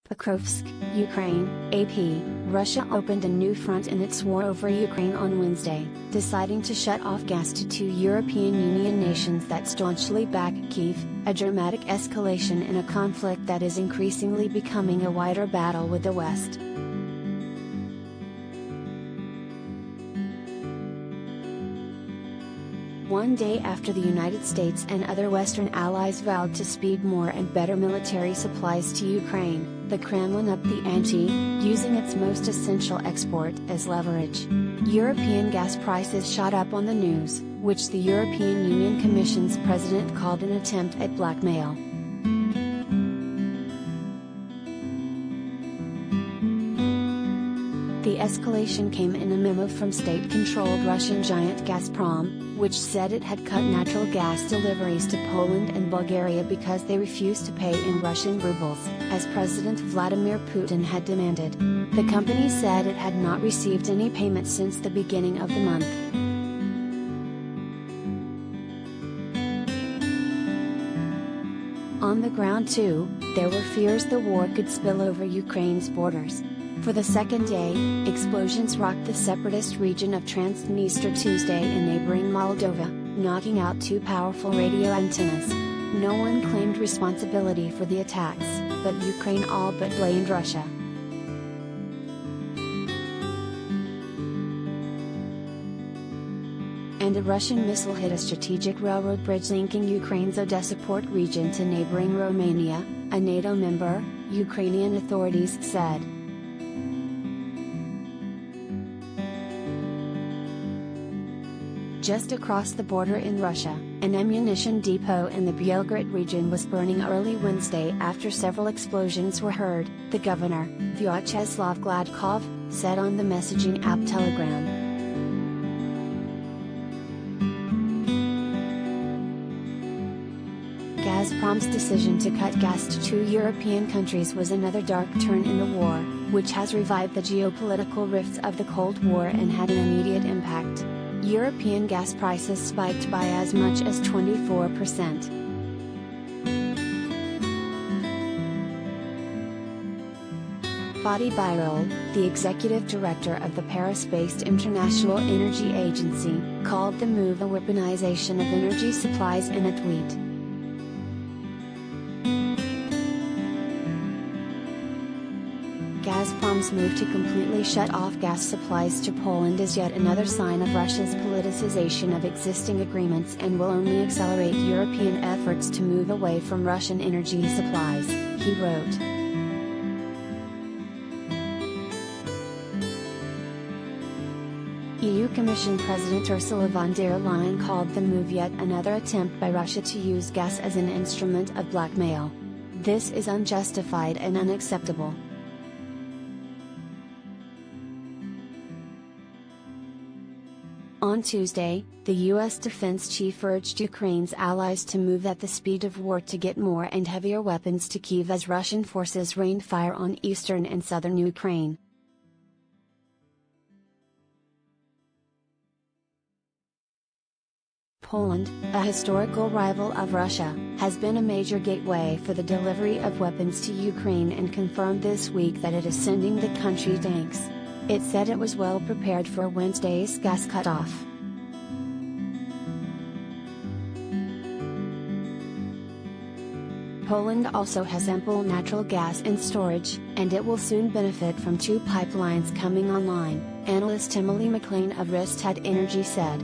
POKROVSK, Ukraine, AP, Russia opened a new front in its war over Ukraine on Wednesday, deciding to shut off gas to two European Union nations that staunchly back Kyiv, a dramatic escalation in a conflict that is increasingly becoming a wider battle with the West. One day after the United States and other Western allies vowed to speed more and better military supplies to Ukraine, the Kremlin upped the ante, using its most essential export as leverage. European gas prices shot up on the news, which the European Union Commission's president called an attempt at blackmail. The escalation came in a memo from state-controlled Russian giant Gazprom, which said it had cut natural gas deliveries to Poland and Bulgaria because they refused to pay in Russian rubles, as President Vladimir Putin had demanded. The company said it had not received any payment since the beginning of the month. On the ground too, there were fears the war could spill over Ukraine's borders. For the second day, explosions rocked the separatist region of Transnistria Tuesday in neighboring Moldova, knocking out two powerful radio antennas. No one claimed responsibility for the attacks, but Ukraine all but blamed Russia. And a Russian missile hit a strategic railroad bridge linking Ukraine's Odessa port region to neighboring Romania, a NATO member, Ukrainian authorities said. Just across the border in Russia, an ammunition depot in the Belgorod region was burning early Wednesday after several explosions were heard, the governor, Vyacheslav Gladkov, said on the messaging app Telegram. Gazprom's decision to cut gas to two European countries was another dark turn in the war, which has revived the geopolitical rifts of the Cold War and had an immediate impact. European gas prices spiked by as much as 24%. Fatih Birol, the executive director of the Paris-based International Energy Agency, called the move a weaponization of energy supplies in a tweet. Gazprom's move to completely shut off gas supplies to Poland is yet another sign of Russia's politicization of existing agreements and will only accelerate European efforts to move away from Russian energy supplies, he wrote. EU Commission President Ursula von der Leyen called the move yet another attempt by Russia to use gas as an instrument of blackmail. This is unjustified and unacceptable. On Tuesday, the U.S. defense chief urged Ukraine's allies to move at the speed of war to get more and heavier weapons to Kyiv as Russian forces rained fire on eastern and southern Ukraine. Poland, a historical rival of Russia, has been a major gateway for the delivery of weapons to Ukraine and confirmed this week that it is sending the country tanks. It said it was well prepared for Wednesday's gas cutoff. Poland also has ample natural gas in storage, and it will soon benefit from two pipelines coming online, analyst Emily McLean of Rystad Energy said.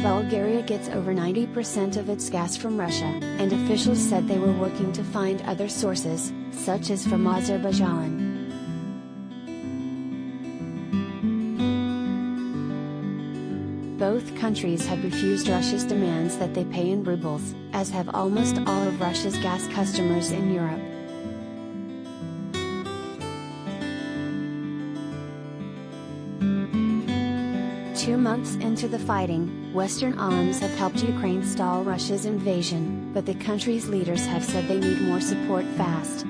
Bulgaria gets over 90% of its gas from Russia, and officials said they were working to find other sources, such as from Azerbaijan. Both countries have refused Russia's demands that they pay in rubles, as have almost all of Russia's gas customers in Europe. Two months into the fighting, Western arms have helped Ukraine stall Russia's invasion, but the country's leaders have said they need more support fast.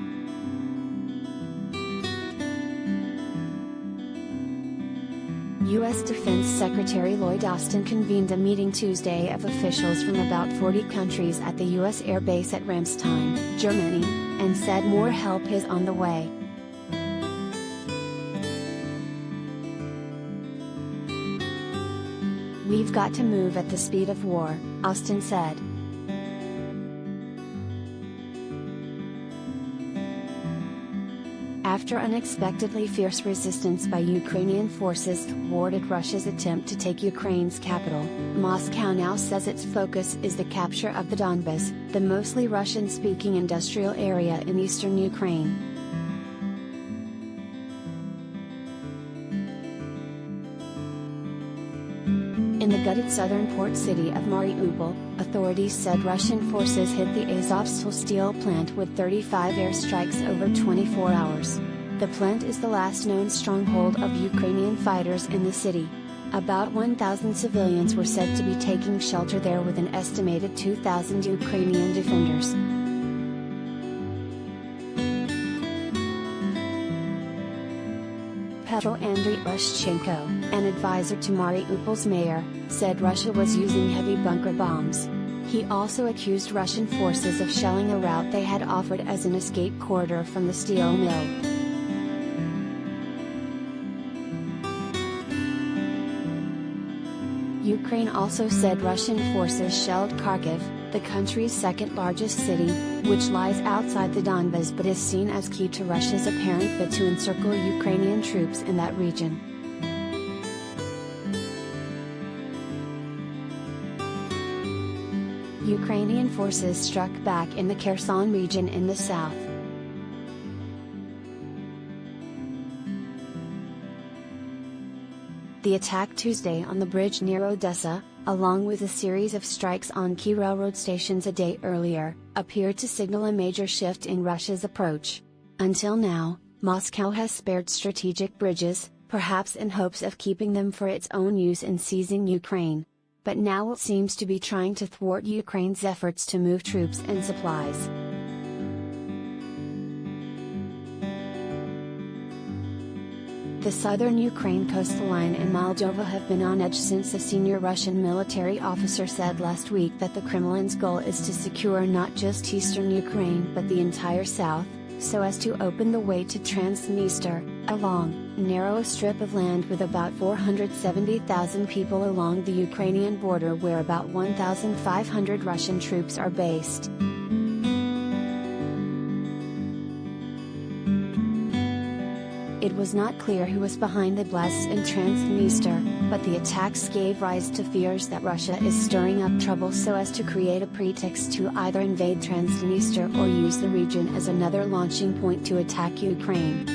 U.S. Defense Secretary Lloyd Austin convened a meeting Tuesday of officials from about 40 countries at the U.S. Air Base at Ramstein, Germany, and said more help is on the way. "We've got to move at the speed of war," Austin said. After unexpectedly fierce resistance by Ukrainian forces thwarted Russia's attempt to take Ukraine's capital, Moscow now says its focus is the capture of the Donbas, the mostly Russian-speaking industrial area in eastern Ukraine. In the gutted southern port city of Mariupol, authorities said Russian forces hit the Azovstal steel plant with 35 airstrikes over 24 hours. The plant is the last known stronghold of Ukrainian fighters in the city. About 1,000 civilians were said to be taking shelter there, with an estimated 2,000 Ukrainian defenders. Petro Andriy-Yushchenko, an advisor to Mariupol's mayor, said Russia was using heavy bunker bombs. He also accused Russian forces of shelling a route they had offered as an escape corridor from the steel mill. Ukraine also said Russian forces shelled Kharkiv, the country's second-largest city, which lies outside the Donbas but is seen as key to Russia's apparent bid to encircle Ukrainian troops in that region. Ukrainian forces struck back in the Kherson region in the south. The attack Tuesday on the bridge near Odessa, along with a series of strikes on key railroad stations a day earlier, appeared to signal a major shift in Russia's approach. Until now, Moscow has spared strategic bridges, perhaps in hopes of keeping them for its own use in seizing Ukraine. But now it seems to be trying to thwart Ukraine's efforts to move troops and supplies. The southern Ukraine coastline and Moldova have been on edge since a senior Russian military officer said last week that the Kremlin's goal is to secure not just eastern Ukraine but the entire south, so as to open the way to Transnistria, a long, narrow strip of land with about 470,000 people along the Ukrainian border where about 1,500 Russian troops are based. It was not clear who was behind the blasts in Transnistria, but the attacks gave rise to fears that Russia is stirring up trouble so as to create a pretext to either invade Transnistria or use the region as another launching point to attack Ukraine.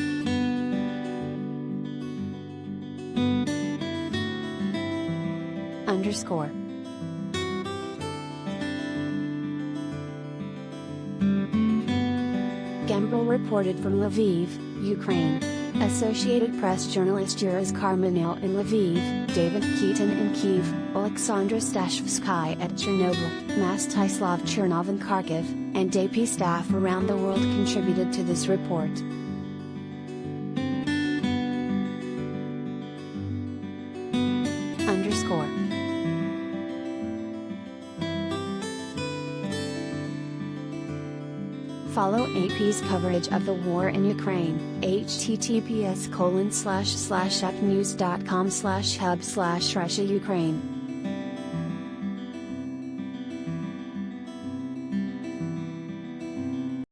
Gambrel reported from Lviv, Ukraine. Associated Press journalist Yuris Karmanil in Lviv, David Keaton in Kyiv, Alexandra Stashevsky at Chernobyl, Mastislav Chernov in Kharkiv, and AP staff around the world contributed to this report. Follow AP's coverage of the war in Ukraine, https://upnews.com/hub/Russia Ukraine.